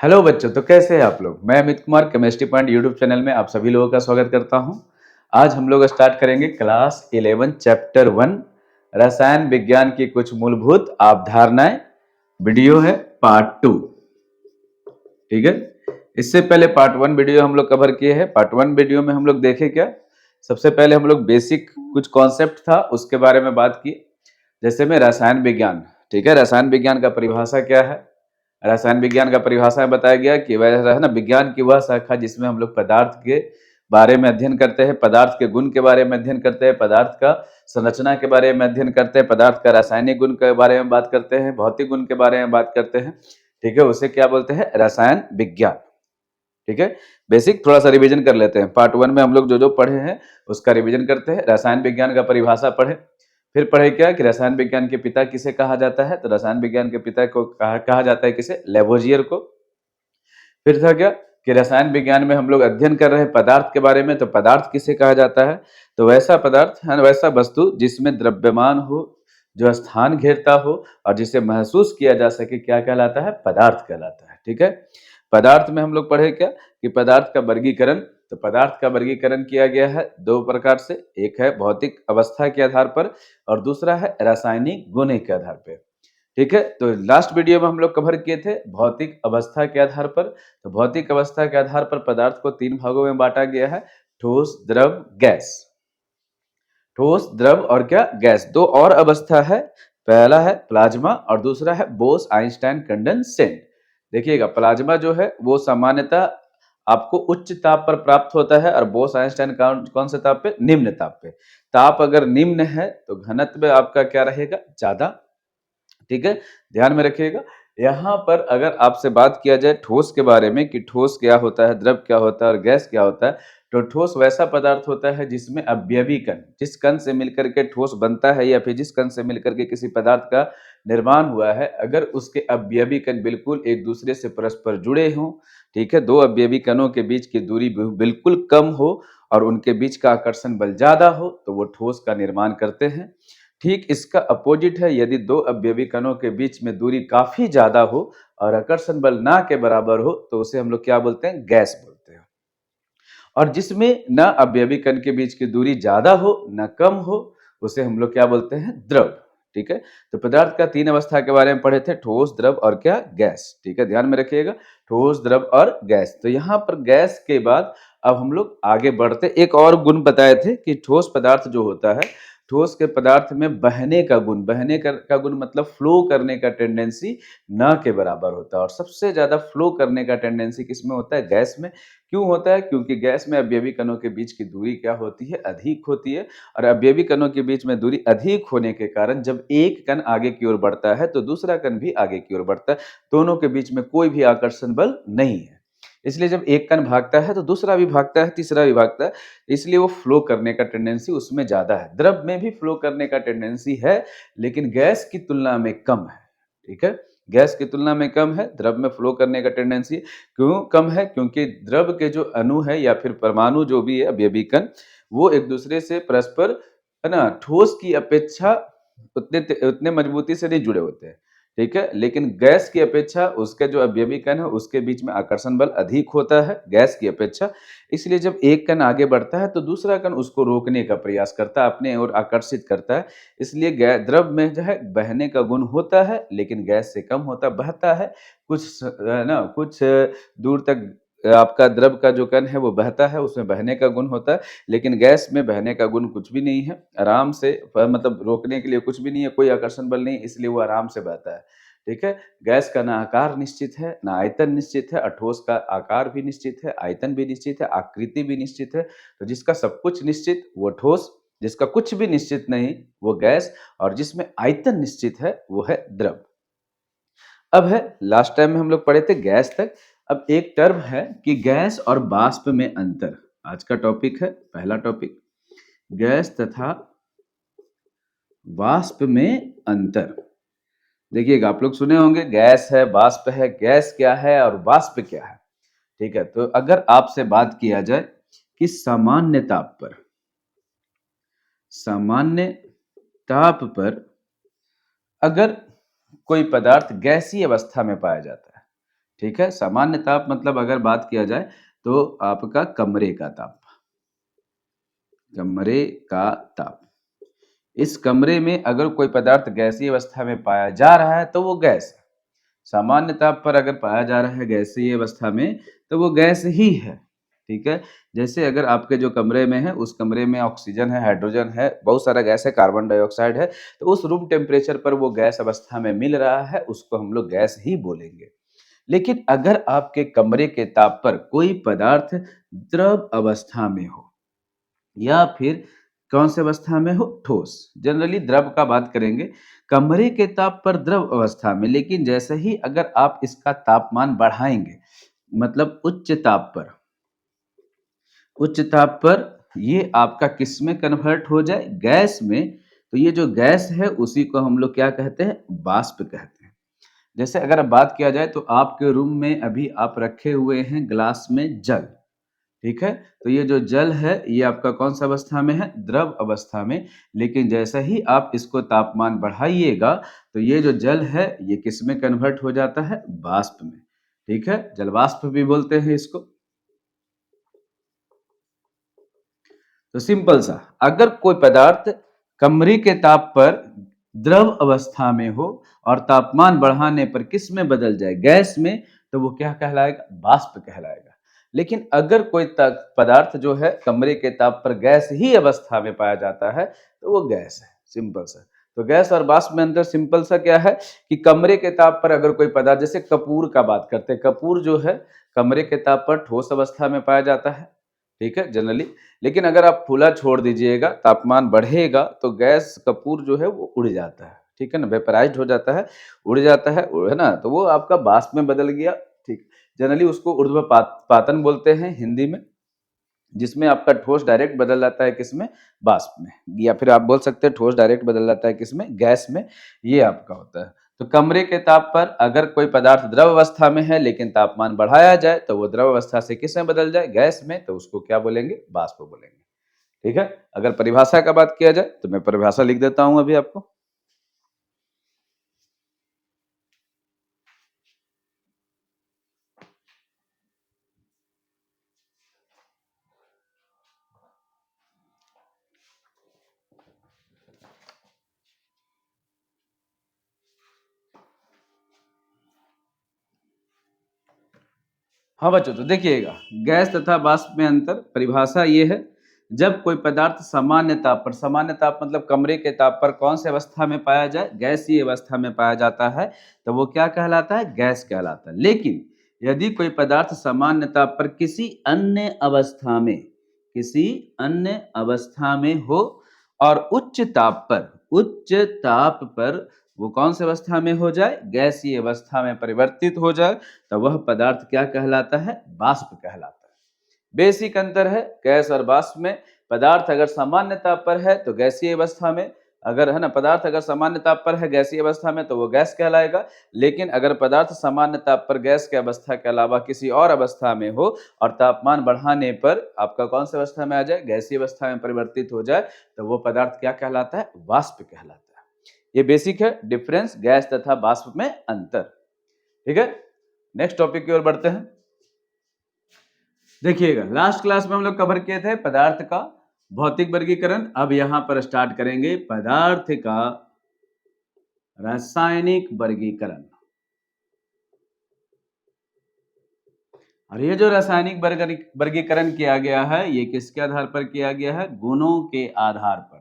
Hello बच्चों, तो कैसे हैं आप लोग। मैं Amit Kumar chemistry point YouTube channel में आप सभी लोगों का स्वागत करता हूं। आज हम लोग स्टार्ट करेंगे क्लास 11 चैप्टर 1 रसायन विज्ञान की कुछ मूलभूत अवधारणाएं। वीडियो है पार्ट 2। ठीक है, इससे पहले पार्ट 1 वीडियो हम लोग कवर किए हैं। पार्ट 1 वीडियो में हम लोग देखे क्या, सबसे पहले हम लोग बेसिक कुछ कॉन्सेप्ट था उसके बारे में बात की। जैसे में रसायन विज्ञान, ठीक है, रसायन विज्ञान का परिभाषा क्या है। रसायन विज्ञान का परिभाषा में बताया गया कि वह है ना विज्ञान की वह शाखा जिसमें हम लोग पदार्थ के बारे में अध्ययन करते हैं, पदार्थ के गुण के बारे में अध्ययन करते हैं, पदार्थ का संरचना के बारे में अध्ययन करते हैं, पदार्थ का रासायनिक गुण के बारे में बात करते हैं, भौतिक गुण के बारे में बात करते हैं। ठीक है, उसे क्या बोलते हैं, रसायन विज्ञान। ठीक है, बेसिक थोड़ा सा रिवीजन कर लेते हैं। पार्ट 1 में हम लोग जो जो पढ़े हैं उसका रिवीजन करते हैं। रसायन विज्ञान का परिभाषा पढ़े, फिर पढ़े क्या कि रसायन विज्ञान के पिता किसे कहा जाता है। तो रसायन विज्ञान के पिता को कहा जाता है किसे, लेवोजियर को। फिर था क्या कि रसायन विज्ञान में हम लोग अध्ययन कर रहे हैं पदार्थ के बारे में, तो पदार्थ किसे कहा जाता है। तो वैसा पदार्थ है, वैसा वस्तु जिसमें द्रव्यमान हो, जो स्थान घेरता हो और जिसे महसूस किया जा सके, क्या कहलाता है, पदार्थ कहलाता है। ठीक है, पदार्थ में हम लोग पढ़े क्या कि पदार्थ का वर्गीकरण। तो पदार्थ का वर्गीकरण किया गया है दो प्रकार से, एक है भौतिक अवस्था के आधार पर और दूसरा है रासायनिक गुण के आधार पर। ठीक है, तो लास्ट वीडियो में हम लोग कवर किए थे भौतिक अवस्था के आधार पर। तो भौतिक अवस्था के आधार पर पदार्थ को तीन भागों में बांटा गया है, ठोस, द्रव, गैस। ठोस, द्रव और क्या, गैस। दो और अवस्था है, पहला है प्लाज्मा और दूसरा है बोस आइंस्टाइन कंडेंसेट। देखिएगा, प्लाज्मा जो है वो सामान्यतः आपको उच्च ताप पर प्राप्त होता है और बोस आइंस्टाइन कौन से ताप पे, निम्न ताप पे। ताप अगर निम्न है तो घनत्व आपका क्या रहेगा, ज्यादा। ठीक है, ध्यान में रखिएगा। यहाँ पर अगर आपसे बात किया जाए ठोस के बारे में कि ठोस क्या होता है, द्रव क्या होता है और गैस क्या होता है, तो ठोस वैसा पदार्थ होता है जिसमें अवयवी कण, जिस कण से मिलकर के ठोस बनता है या फिर जिस कण से मिलकर के किसी पदार्थ का निर्माण हुआ है, अगर उसके अवयवी कण बिल्कुल एक दूसरे से परस्पर जुड़े हों, ठीक है, दो अवयवी कणों के बीच की दूरी बिल्कुल कम हो और उनके बीच का आकर्षण बल ज्यादा हो, तो वो ठोस का निर्माण करते हैं। ठीक इसका अपोजिट है, यदि दो अवयवी कणों के बीच में दूरी काफी ज्यादा हो और आकर्षण बल ना के बराबर हो, तो उसे हम लोग क्या बोलते हैं, गैस बोलते हैं। और जिसमें न अवयवी कण के बीच की दूरी ज्यादा हो न कम हो, उसे हम लोग क्या बोलते हैं, द्रव। ठीक है, तो पदार्थ का तीन अवस्था के बारे में पढ़े थे, ठोस, द्रव और क्या, गैस। ठीक है, ध्यान में रखिएगा, ठोस, द्रव और गैस। तो यहाँ पर गैस के बाद अब हम लोग आगे बढ़ते, एक और गुण बताए थे कि ठोस पदार्थ जो होता है, ठोस के पदार्थ में बहने का गुण, का गुण मतलब फ्लो करने का टेंडेंसी न के बराबर होता है। और सबसे ज्यादा फ्लो करने का टेंडेंसी किसमें होता है, गैस में। क्यों होता है, क्योंकि गैस में अवयवी कणों के बीच की दूरी क्या होती है, अधिक होती है। और अवयवी कणों के बीच में दूरी अधिक होने के कारण जब एक कण आगे की ओर बढ़ता है तो दूसरा कण भी आगे की ओर बढ़ता है, दोनों के बीच में कोई भी आकर्षण बल नहीं है। इसलिए जब एक कण भागता है तो दूसरा भी भागता है, तीसरा भी भागता है, इसलिए वो फ्लो करने का टेंडेंसी उसमें ज्यादा है। द्रव में भी फ्लो करने का टेंडेंसी है, लेकिन गैस की तुलना में कम है। ठीक है, गैस की तुलना में कम है, द्रव में फ्लो करने का टेंडेंसी क्यों कम है, क्योंकि द्रव के जो अणु है या फिर परमाणु जो भी है, अवयवी कण, वो एक दूसरे से परस्पर, है ना, ठोस की अपेक्षा उतने उतने मजबूती से नहीं जुड़े होते हैं। ठीक है, लेकिन गैस की अपेक्षा उसके जो अवयवी कण है उसके बीच में आकर्षण बल अधिक होता है गैस की अपेक्षा। इसलिए जब एक कण आगे बढ़ता है तो दूसरा कण उसको रोकने का प्रयास करता है, अपने ओर आकर्षित करता है। इसलिए द्रव में जो है बहने का गुण होता है, लेकिन गैस से कम होता, बहता है है ना, कुछ दूर तक आपका द्रव का जो कण है वो बहता है, उसमें बहने का गुण होता है। लेकिन गैस में बहने का गुण कुछ भी नहीं है, आराम से मतलब रोकने के लिए कुछ भी नहीं है, कोई आकर्षण बल नहीं, इसलिए वो आराम से बहता है। ठीक है, गैस का ना आकार निश्चित है ना आयतन निश्चित है, और ठोस का आकार भी निश्चित है, आयतन भी निश्चित है, आकृति भी निश्चित है। तो जिसका सब कुछ निश्चित वो ठोस, जिसका कुछ भी निश्चित नहीं वो गैस, और जिसमें आयतन निश्चित है वो है द्रव। अब है, लास्ट टाइम में हम लोग पढ़े थे गैस तक। अब एक टर्म है कि गैस और वाष्प में अंतर। आज का टॉपिक है, पहला टॉपिक, गैस तथा वाष्प में अंतर। देखिएगा, आप लोग सुने होंगे गैस है, वाष्प है, गैस क्या है और वाष्प क्या है। ठीक है, तो अगर आपसे बात किया जाए कि सामान्य ताप पर अगर कोई पदार्थ गैसीय अवस्था में पाया जाता है, ठीक है। सामान्य ताप मतलब अगर बात किया जाए तो आपका कमरे का ताप, कमरे का ताप। इस कमरे में अगर कोई पदार्थ गैसीय अवस्था में पाया जा रहा है तो वो गैस है। सामान्य ताप पर अगर पाया जा रहा है गैसीय अवस्था में तो वो गैस ही है। ठीक है। जैसे अगर आपके जो कमरे में है उस कमरे में ऑक्सीजन है, हाइड्रोजन है, बहुत सारा गैस है, कार्बन डाइऑक्साइड है, तो उस रूम टेम्परेचर पर वो गैस अवस्था में मिल रहा है, उसको हम लोग गैस ही बोलेंगे। लेकिन अगर आपके कमरे के ताप पर कोई पदार्थ द्रव अवस्था में हो या फिर कौन से अवस्था में हो, ठोस, जनरली द्रव का बात करेंगे, कमरे के ताप पर द्रव अवस्था में, लेकिन जैसे ही अगर आप इसका तापमान बढ़ाएंगे, मतलब उच्च ताप पर ये आपका किस में कन्वर्ट हो जाए, गैस में, तो ये जो गैस है उसी को हम लोग क्या कहते हैं, वाष्प कहते हैं। जैसे अगर अब बात किया जाए तो आपके रूम में अभी आप रखे हुए हैं ग्लास में जल, ठीक है। तो ये जो जल है ये आपका कौन सा अवस्था में है, द्रव अवस्था में। लेकिन जैसे ही आप इसको तापमान बढ़ाइएगा तो ये जो जल है ये किस में कन्वर्ट हो जाता है, वाष्प में। ठीक है, जल वाष्प भी बोलते हैं इसको। तो सिंपल सा, अगर कोई पदार्थ कमरे के ताप पर द्रव अवस्था में हो और तापमान बढ़ाने पर किस में बदल जाए, गैस में, तो वो क्या कहलाएगा, वाष्प कहलाएगा। लेकिन अगर कोई पदार्थ जो है कमरे के ताप पर गैस ही अवस्था में पाया जाता है तो वो गैस है, सिंपल सा। तो गैस और वाष्प में अंतर सिंपल सा क्या है कि कमरे के ताप पर अगर कोई पदार्थ, जैसे कपूर का बात करते हैं, कपूर जो है कमरे के ताप पर ठोस अवस्था में पाया जाता है, ठीक है, जनरली। लेकिन अगर आप खुला छोड़ दीजिएगा, तापमान बढ़ेगा तो गैस कपूर जो है वो उड़ जाता है, ठीक है ना, वेपराइज्ड हो जाता है, उड़ जाता है ना, तो वो आपका वाष्प में बदल गया। ठीक, जनरली उसको पातन बोलते हैं हिंदी में, जिसमें आपका ठोस डायरेक्ट बदल जाता है किसमें, वाष्प में, या फिर आप बोल सकते हैं ठोस डायरेक्ट बदल जाता है किसमें, गैस में। ये आपका होता है। तो कमरे के ताप पर अगर कोई पदार्थ द्रव अवस्था में है लेकिन तापमान बढ़ाया जाए तो वो द्रव अवस्था से किस में बदल जाए, गैस में, तो उसको क्या बोलेंगे, वाष्प बोलेंगे। ठीक है। अगर परिभाषा का बात किया जाए तो मैं परिभाषा लिख देता हूं अभी आपको। हाँ बच्चों, तो देखिएगा, गैस तथा वाष्प में अंतर, परिभाषा ये है, जब कोई पदार्थ सामान्य ताप पर, सामान्य ताप मतलब कमरे के ताप पर कौन से अवस्था में पाया जाए, गैसीय अवस्था में पाया जाता है, तो वो क्या कहलाता है, गैस कहलाता है। लेकिन यदि कोई पदार्थ सामान्य ताप पर किसी अन्य अवस्था में हो और उच्च ताप पर वो कौन सी अवस्था में हो जाए, गैसीय अवस्था में परिवर्तित हो जाए, तो वह पदार्थ क्या कहलाता है, वाष्प कहलाता है। बेसिक अंतर है गैस और वाष्प में। पदार्थ अगर सामान्य ताप पर है तो गैसीय अवस्था में, अगर है ना, पदार्थ अगर सामान्य ताप पर है गैसीय अवस्था में तो वो गैस कहलाएगा। लेकिन अगर पदार्थ सामान्य ताप पर गैस के अवस्था के अलावा किसी और अवस्था में हो और तापमान बढ़ाने पर आपका कौन सी अवस्था में आ जाए, गैसीय अवस्था में परिवर्तित हो जाए, तो वो पदार्थ क्या कहलाता है, वाष्प कहलाता है। ये बेसिक है डिफरेंस, गैस तथा वाष्प में अंतर। ठीक है, नेक्स्ट टॉपिक की ओर बढ़ते हैं। देखिएगा, लास्ट क्लास में हम लोग कवर किए थे पदार्थ का भौतिक वर्गीकरण। अब यहां पर स्टार्ट करेंगे पदार्थ का रासायनिक वर्गीकरण। और ये जो रासायनिक वर्गीकरण किया गया है ये किसके आधार पर किया गया है, गुणों के आधार पर।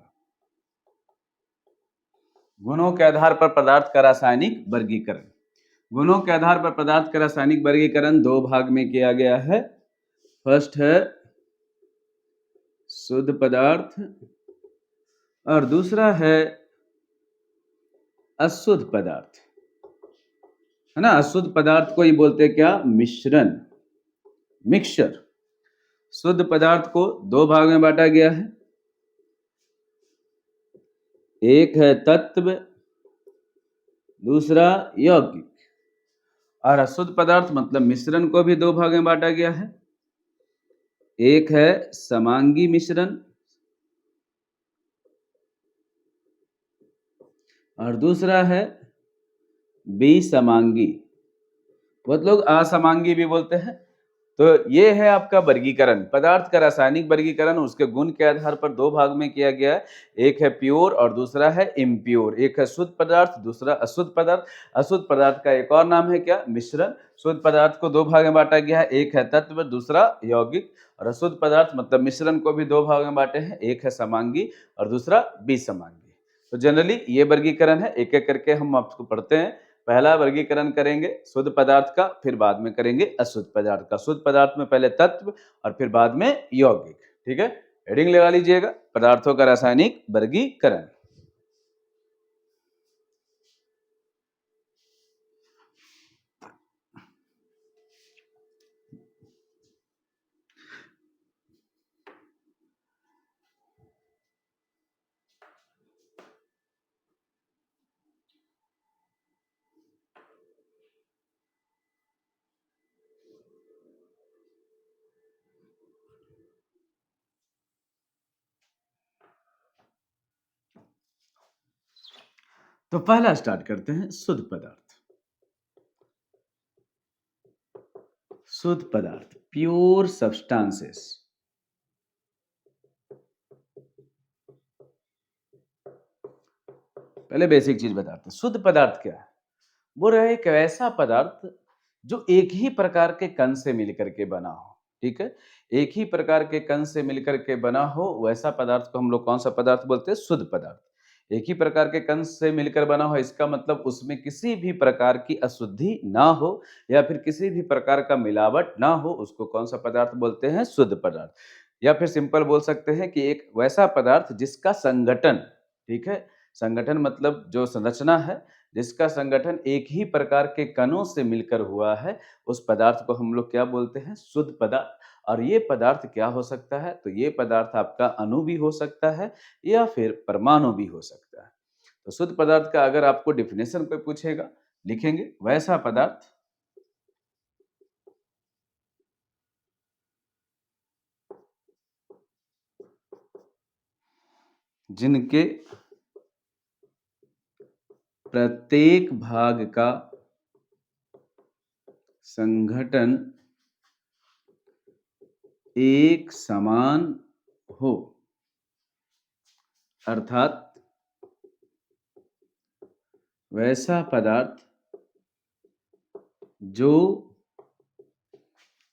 गुणों के आधार पर पदार्थ का रासायनिक वर्गीकरण। गुणों के आधार पर पदार्थ का रासायनिक वर्गीकरण दो भाग में किया गया है। फर्स्ट है शुद्ध पदार्थ और दूसरा है अशुद्ध पदार्थ, है ना। अशुद्ध पदार्थ को ही बोलते हैं क्या, मिश्रण, मिक्सचर। शुद्ध पदार्थ को दो भाग में बांटा गया है, एक है तत्व, दूसरा यौगिक। और अशुद्ध पदार्थ मतलब मिश्रण को भी दो भाग में बांटा गया है, एक है समांगी मिश्रण और दूसरा है विसमांगी। बहुत लोग असमांगी भी बोलते हैं। तो ये है आपका वर्गीकरण, पदार्थ का रासायनिक वर्गीकरण उसके गुण के आधार पर दो भाग में किया गया है। एक है प्योर और दूसरा है इम्प्योर। एक है शुद्ध पदार्थ, दूसरा अशुद्ध पदार्थ। अशुद्ध पदार्थ का एक और नाम है क्या? मिश्रण। शुद्ध पदार्थ को दो भाग में बांटा गया है, एक है तत्व, दूसरा यौगिक। और अशुद्ध पदार्थ मतलब मिश्रण को भी दो भाग में बांटे हैं, एक है समांगी और दूसरा विसमांगी। तो जनरली ये वर्गीकरण है, एक एक करके हम आपको पढ़ते हैं। पहला वर्गीकरण करेंगे शुद्ध पदार्थ का, फिर बाद में करेंगे अशुद्ध पदार्थ का। शुद्ध पदार्थ में पहले तत्व और फिर बाद में यौगिक। ठीक है, हेडिंग लगा लीजिएगा, पदार्थों का रासायनिक वर्गीकरण। तो पहला स्टार्ट करते हैं शुद्ध पदार्थ। शुद्ध पदार्थ, प्योर सब्सटेंसेस। पहले बेसिक चीज बताते हैं, शुद्ध पदार्थ क्या है? वो रहे एक ऐसा पदार्थ जो एक ही प्रकार के कण से मिलकर के बना हो। ठीक है, एक ही प्रकार के कण से मिलकर के बना हो, वैसा पदार्थ को हम लोग कौन सा पदार्थ बोलते हैं? शुद्ध पदार्थ। एक ही प्रकार के कण से मिलकर बना हो, इसका मतलब उसमें किसी भी प्रकार की अशुद्धि ना हो या फिर किसी भी प्रकार का मिलावट ना हो, उसको कौन सा पदार्थ बोलते हैं? शुद्ध पदार्थ। या फिर सिंपल बोल सकते हैं कि एक वैसा पदार्थ जिसका संगठन, ठीक है, संगठन मतलब जो संरचना है, जिसका संगठन एक ही प्रकार के कणों से मिलकर हुआ है, उस पदार्थ को हम लोग क्या बोलते हैं? शुद्ध पदार्थ। और ये पदार्थ क्या हो सकता है? तो ये पदार्थ आपका अणु भी हो सकता है या फिर परमाणु भी हो सकता है। तो शुद्ध पदार्थ का अगर आपको डेफिनेशन कोई पूछेगा, लिखेंगे वैसा पदार्थ जिनके प्रत्येक भाग का संगठन एक समान हो, अर्थात वैसा पदार्थ जो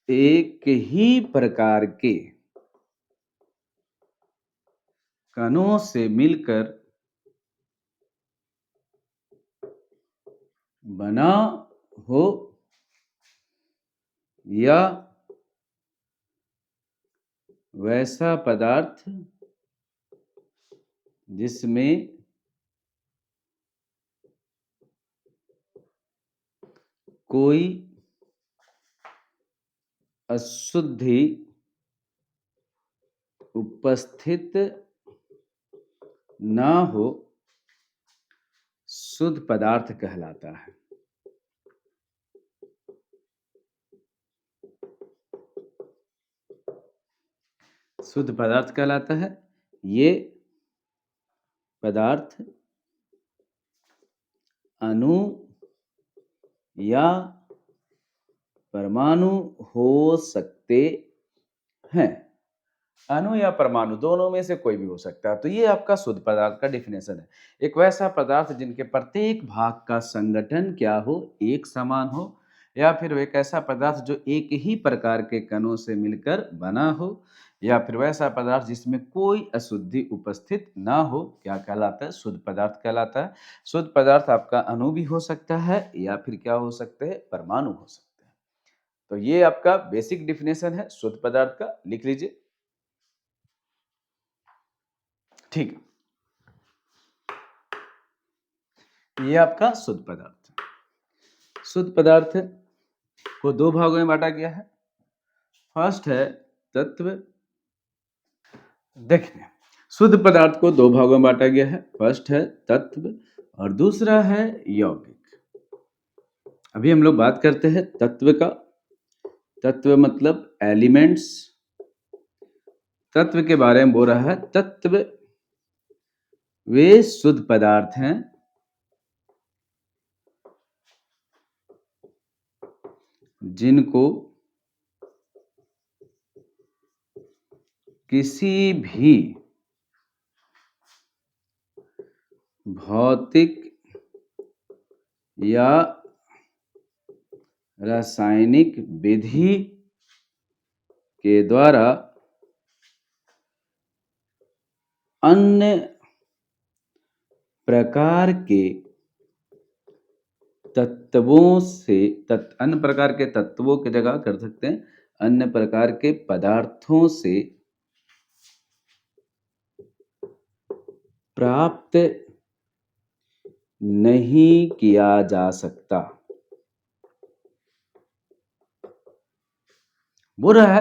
एक ही प्रकार के कणों से मिलकर बना हो या वैसा पदार्थ जिसमें कोई अशुद्धि उपस्थित ना हो, शुद्ध पदार्थ कहलाता है। शुद्ध पदार्थ कहलाता है। ये पदार्थ अणु या परमाणु हो सकते हैं। अणु या परमाणु दोनों में से कोई भी हो सकता है। तो ये आपका शुद्ध पदार्थ का डेफिनेशन है। एक वैसा पदार्थ जिनके प्रत्येक भाग का संगठन क्या हो? एक समान हो, या फिर एक ऐसा पदार्थ जो एक ही प्रकार के कणों से मिलकर बना हो, या फिर वैसा पदार्थ जिसमें कोई अशुद्धि उपस्थित ना हो, क्या कहलाता है? शुद्ध पदार्थ कहलाता है। शुद्ध पदार्थ आपका अणु भी हो सकता है या फिर क्या हो सकते हैं? परमाणु हो सकते हैं। तो ये आपका बेसिक डेफिनेशन है शुद्ध पदार्थ का, लिख लीजिए। ठीक है, ये आपका शुद्ध पदार्थ है। शुद्ध पदार्थ को दो भागों में बांटा गया है। फर्स्ट है तत्व। देखिए, शुद्ध पदार्थ को दो भागों में बांटा गया है। फर्स्ट है तत्व और दूसरा है यौगिक। अभी हम लोग बात करते हैं तत्व का। तत्व मतलब एलिमेंट्स। तत्व के बारे में बोल रहा है। तत्व वे शुद्ध पदार्थ हैं जिनको किसी भी भौतिक या रासायनिक विधि के द्वारा अन्य प्रकार के तत्वों से अन्य प्रकार के तत्वों की जगह कर सकते हैं अन्य प्रकार के पदार्थों से प्राप्त नहीं किया जा सकता। बोल रहा है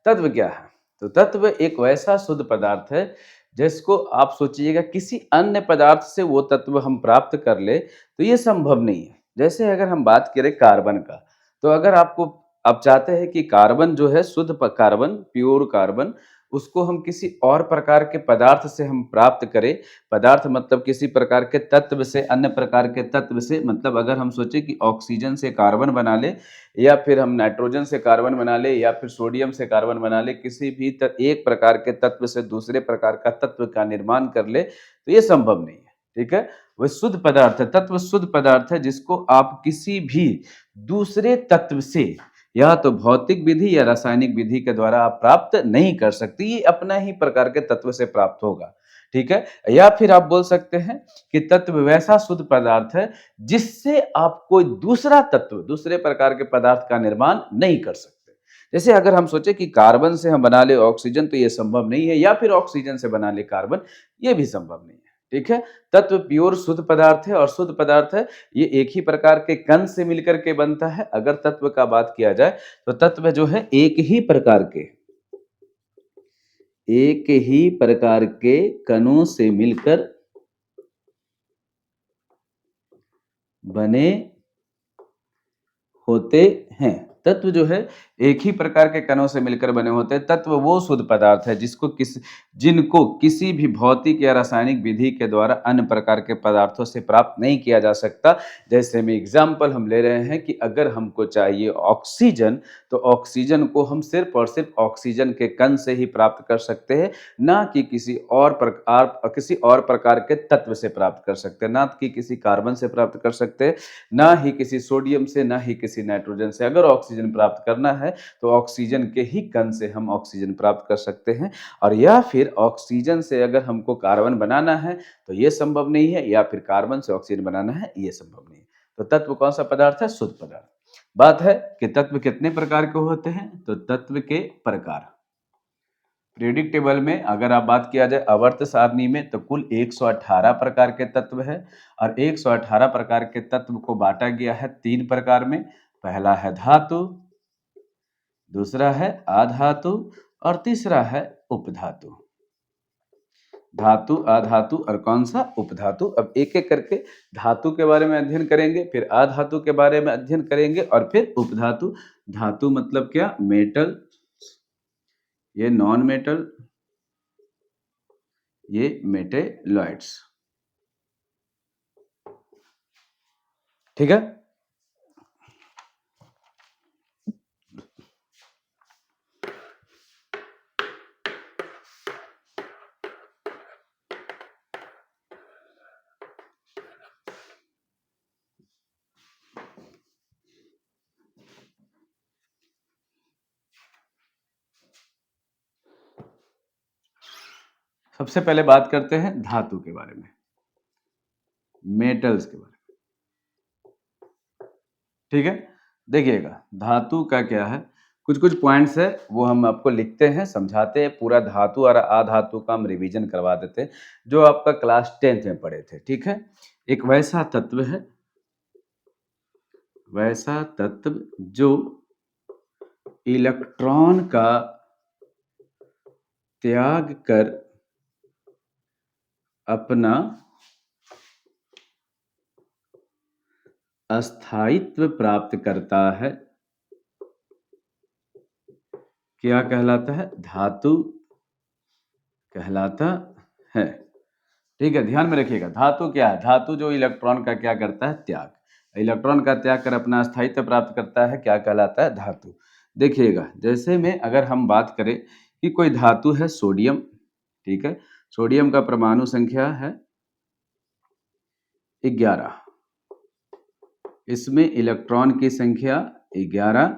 तत्व क्या है? तो तत्व एक वैसा शुद्ध पदार्थ है जिसको आप सोचिएगा किसी अन्य पदार्थ से वो तत्व हम प्राप्त कर ले तो ये संभव नहीं है। जैसे अगर हम बात करें कार्बन का, तो अगर आप चाहते हैं कि कार्बन जो है शुद्ध कार्बन, प्योर कार्बन, उसको हम किसी और प्रकार के पदार्थ से हम प्राप्त करें, पदार्थ मतलब किसी प्रकार के तत्व से, अन्य प्रकार के तत्व से, मतलब अगर हम सोचे कि ऑक्सीजन से कार्बन बना ले या फिर हम नाइट्रोजन से कार्बन बना ले या फिर सोडियम से कार्बन बना ले, किसी भी एक प्रकार के तत्व से दूसरे प्रकार का तत्व का निर्माण कर ले, तो ये संभव नहीं है। ठीक है, वह शुद्ध पदार्थ है, तत्व शुद्ध पदार्थ है जिसको आप किसी भी दूसरे तत्व से या तो भौतिक विधि या रासायनिक विधि के द्वारा आप प्राप्त नहीं कर सकते, ये अपना ही प्रकार के तत्व से प्राप्त होगा। ठीक है, या फिर आप बोल सकते हैं कि तत्व वैसा शुद्ध पदार्थ है जिससे आप कोई दूसरा तत्व, दूसरे प्रकार के पदार्थ का निर्माण नहीं कर सकते। जैसे अगर हम सोचे कि कार्बन से हम बना ले ऑक्सीजन, तो ये संभव नहीं है, या फिर ऑक्सीजन से बना ले कार्बन, ये भी संभव नहीं है। ठीक है, तत्व प्योर शुद्ध पदार्थ है और शुद्ध पदार्थ है, ये एक ही प्रकार के कण से मिलकर के बनता है। अगर तत्व का बात किया जाए तो तत्व जो है एक ही प्रकार के कणों से मिलकर बने होते हैं। तत्व जो है एक ही प्रकार के कणों से मिलकर बने होते हैं। तत्व वो शुद्ध पदार्थ है जिनको किसी भी भौतिक या रासायनिक विधि के द्वारा अन्य प्रकार के पदार्थों से प्राप्त नहीं किया जा सकता। जैसे में एग्जाम्पल हम ले रहे हैं कि अगर हमको चाहिए ऑक्सीजन, तो ऑक्सीजन को हम सिर्फ और सिर्फ ऑक्सीजन के कण से ही प्राप्त कर सकते हैं, ना कि किसी और प्रकार के तत्व से प्राप्त कर सकते हैं, ना कि किसी कार्बन से प्राप्त कर सकते हैं, ना ही किसी सोडियम से, ना ही किसी नाइट्रोजन से। अगर ऑक्सीजन प्राप्त करना है तो ऑक्सीजन के ही कण से हम ऑक्सीजन प्राप्त कर सकते हैं, और या फिर ऑक्सीजन से अगर हमको कार्बन बनाना है तो ये संभव नहीं है, या फिर कार्बन से ऑक्सीजन बनाना है, ये संभव नहीं है। तो तत्व कौन सा पदार्थ है? शुद्ध पदार्थ। बात है कि तत्व कितने प्रकार के होते हैं, तो तत्व के प्रकार पीरियोडिक टेबल में अगर आप बात किया जाए आवर्त सारणी में, तो कुल 118 प्रकार के तत्व है, और 118 प्रकार के तत्व को बांटा गया है 3 प्रकार में। पहला है धातु, दूसरा है अधातु, और तीसरा है उपधातु। धातु, अधातु और कौन सा? उपधातु। अब एक एक करके धातु के बारे में अध्ययन करेंगे, फिर अधातु के बारे में अध्ययन करेंगे, और फिर उपधातु। धातु मतलब क्या? मेटल, ये नॉन मेटल, ये मेटेलॉइड्स। ठीक है, सबसे पहले बात करते हैं धातु के बारे में, मेटल्स के बारे में। ठीक है, देखिएगा धातु का क्या है, कुछ कुछ पॉइंट्स है वो हम आपको लिखते हैं, समझाते हैं। पूरा धातु और अधातु का हम रिवीजन करवा देते हैं जो आपका क्लास 10th में पढ़े थे। ठीक है, एक वैसा तत्व है, वैसा तत्व जो इलेक्ट्रॉन का त्याग कर अपना अस्थायित्व प्राप्त करता है, क्या कहलाता है? धातु कहलाता है। ठीक है, ध्यान में रखिएगा, धातु क्या है? धातु जो इलेक्ट्रॉन का क्या करता है? त्याग। इलेक्ट्रॉन का त्याग कर अपना स्थायित्व प्राप्त करता है, क्या कहलाता है? धातु। देखिएगा, जैसे में अगर हम बात करें कि कोई धातु है सोडियम, ठीक है? सोडियम का परमाणु संख्या है 11, इसमें इलेक्ट्रॉन की संख्या 11,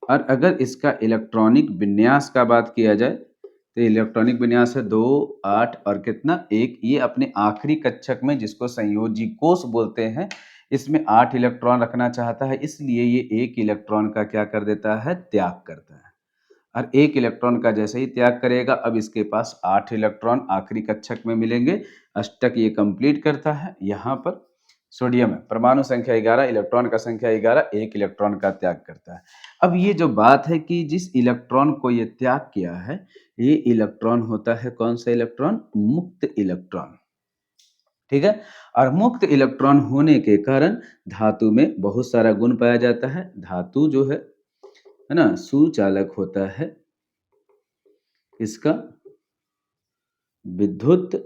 और अगर इसका इलेक्ट्रॉनिक विन्यास का बात किया जाए तो इलेक्ट्रॉनिक विन्यास है 2, 8 और कितना 1। ये अपने आखिरी कक्षक में, जिसको संयोजी कोष बोलते हैं, इसमें 8 इलेक्ट्रॉन रखना चाहता है, इसलिए ये 1 इलेक्ट्रॉन का क्या कर देता है? त्याग करता है। और 1 इलेक्ट्रॉन का जैसे ही त्याग करेगा, अब इसके पास 8 इलेक्ट्रॉन आखिरी कक्षक में मिलेंगे। अष्टक ये कंप्लीट करता है। यहाँ पर सोडियम है, परमाणु संख्या 11, इलेक्ट्रॉन का संख्या 11, 1 इलेक्ट्रॉन का त्याग करता है। अब ये जो बात है कि जिस इलेक्ट्रॉन को ये त्याग किया है, ये इलेक्ट्रॉन होता है कौन सा इलेक्ट्रॉन? मुक्त इलेक्ट्रॉन, ठीक है? और मुक्त इलेक्ट्रॉन होने के कारण धातु में बहुत सारा गुण पाया जाता है। धातु जो है ना, सुचालक होता है। इसका विद्युत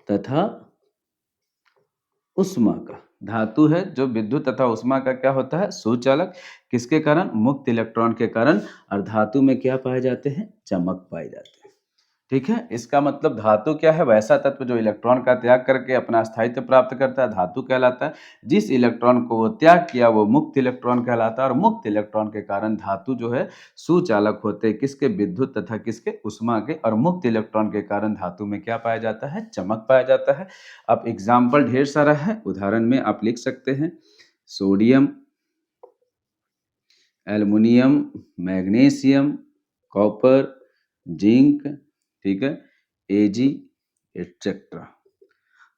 तथा उष्मा का, धातु है जो विद्युत तथा उष्मा का क्या होता है? सुचालक। किसके कारण? मुक्त इलेक्ट्रॉन के कारण। और धातु में क्या पाए जाते हैं? चमक पाए जाते हैं, ठीक है? इसका मतलब धातु क्या है? वैसा तत्व जो इलेक्ट्रॉन का त्याग करके अपना स्थायित्व प्राप्त करता है, धातु कहलाता है। जिस इलेक्ट्रॉन को वो त्याग किया वो मुक्त इलेक्ट्रॉन कहलाता है। और मुक्त इलेक्ट्रॉन के कारण धातु जो है सुचालक होते हैं, किसके? विद्युत तथा किसके? उष्मा के। और मुक्त इलेक्ट्रॉन के कारण धातु में क्या पाया जाता है? चमक पाया जाता है। अब एग्जाम्पल ढेर सारा है, उदाहरण में आप लिख सकते हैं sodium, aluminium, magnesium, copper, zinc, ठीक है, एजी, एटसेट्रा।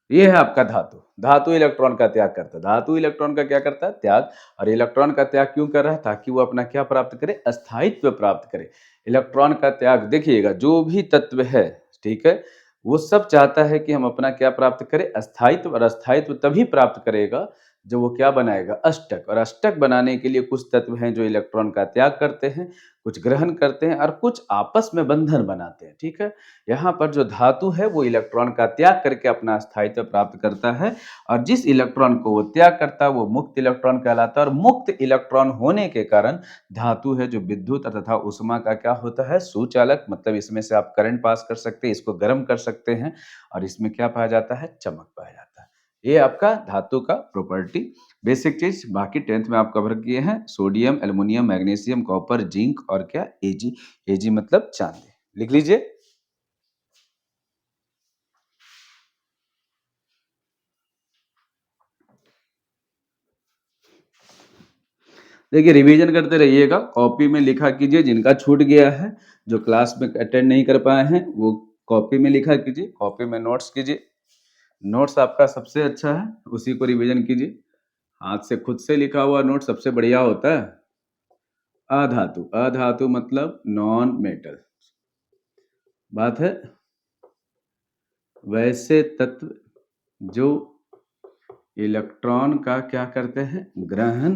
ये है आपका धातु। धातु इलेक्ट्रॉन का त्याग करता है। धातु इलेक्ट्रॉन का क्या करता है? त्याग। और इलेक्ट्रॉन का त्याग क्यों कर रहा है? ताकि वो अपना क्या प्राप्त करे? स्थायित्व प्राप्त करे। इलेक्ट्रॉन का त्याग, देखिएगा, जो भी तत्व है, ठीक है, वो सब चाहता है कि हम अपना क्या प्राप्त करें? स्थायित्व। और स्थायित्व तभी प्राप्त करेगा जब वो क्या बनाएगा? अष्टक। और अष्टक बनाने के लिए कुछ तत्व हैं जो इलेक्ट्रॉन का त्याग करते हैं, कुछ ग्रहण करते हैं, और कुछ आपस में बंधन बनाते हैं, ठीक है? यहाँ पर जो धातु है वो इलेक्ट्रॉन का त्याग करके अपना स्थायित्व प्राप्त करता है। और जिस इलेक्ट्रॉन को वो त्याग करता है वो मुक्त इलेक्ट्रॉन कहलाता है। और मुक्त इलेक्ट्रॉन होने के कारण धातु है जो विद्युत तथा उष्मा का क्या होता है? सुचालक। मतलब इसमें से आप करंट पास कर सकते हैं, इसको गर्म कर सकते हैं, और इसमें क्या पाया जाता है? चमक पाया जाता है। ये आपका धातु का प्रॉपर्टी, बेसिक चीज। बाकी 10th में आप कवर किए हैं, sodium, aluminium, magnesium, copper, zinc और क्या? एजी। एजी मतलब चांदी। लिख लीजिए। देखिए, रिवीजन करते रहिएगा, कॉपी में लिखा कीजिए। जिनका छूट गया है, जो क्लास में अटेंड नहीं कर पाए हैं, वो कॉपी में लिखा कीजिए, कॉपी में नोट्स कीजिए। नोट्स आपका सबसे अच्छा है, उसी को रिवीजन कीजिए। हाथ से खुद से लिखा हुआ नोट सबसे बढ़िया होता है। अधातु, अधातु मतलब नॉन मेटल। बात है वैसे तत्व जो इलेक्ट्रॉन का क्या करते हैं? ग्रहण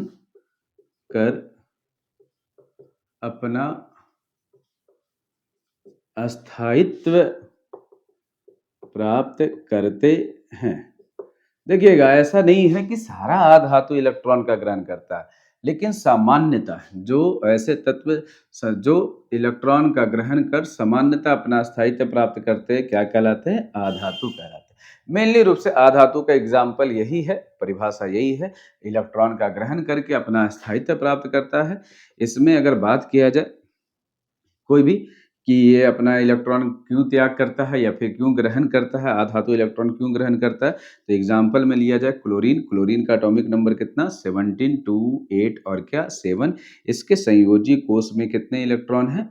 कर अपना अस्थायित्व प्राप्त करते हैं। देखिएगा, ऐसा नहीं है कि सारा अधातु इलेक्ट्रॉन का ग्रहण करता है, लेकिन सामान्यतः जो ऐसे तत्व जो इलेक्ट्रॉन का ग्रहण कर सामान्यतः अपना स्थायित्व प्राप्त करते हैं, क्या कहलाते हैं? अधातु कहलाते हैं। मेनली रूप से अधातु का एग्जाम्पल यही है, परिभाषा यही है, इलेक्ट्रॉन का ग्रहण करके अपना स्थायित्व प्राप्त करता है। इसमें अगर बात किया जाए कोई भी कि ये अपना इलेक्ट्रॉन क्यों त्याग करता है या फिर क्यों ग्रहण करता है, अधातु इलेक्ट्रॉन क्यों ग्रहण करता है, तो एग्जाम्पल में लिया जाए क्लोरीन। क्लोरीन का एटॉमिक नंबर कितना? 17, 2, 8 और क्या? 7। इसके संयोजी कोष में कितने इलेक्ट्रॉन हैं?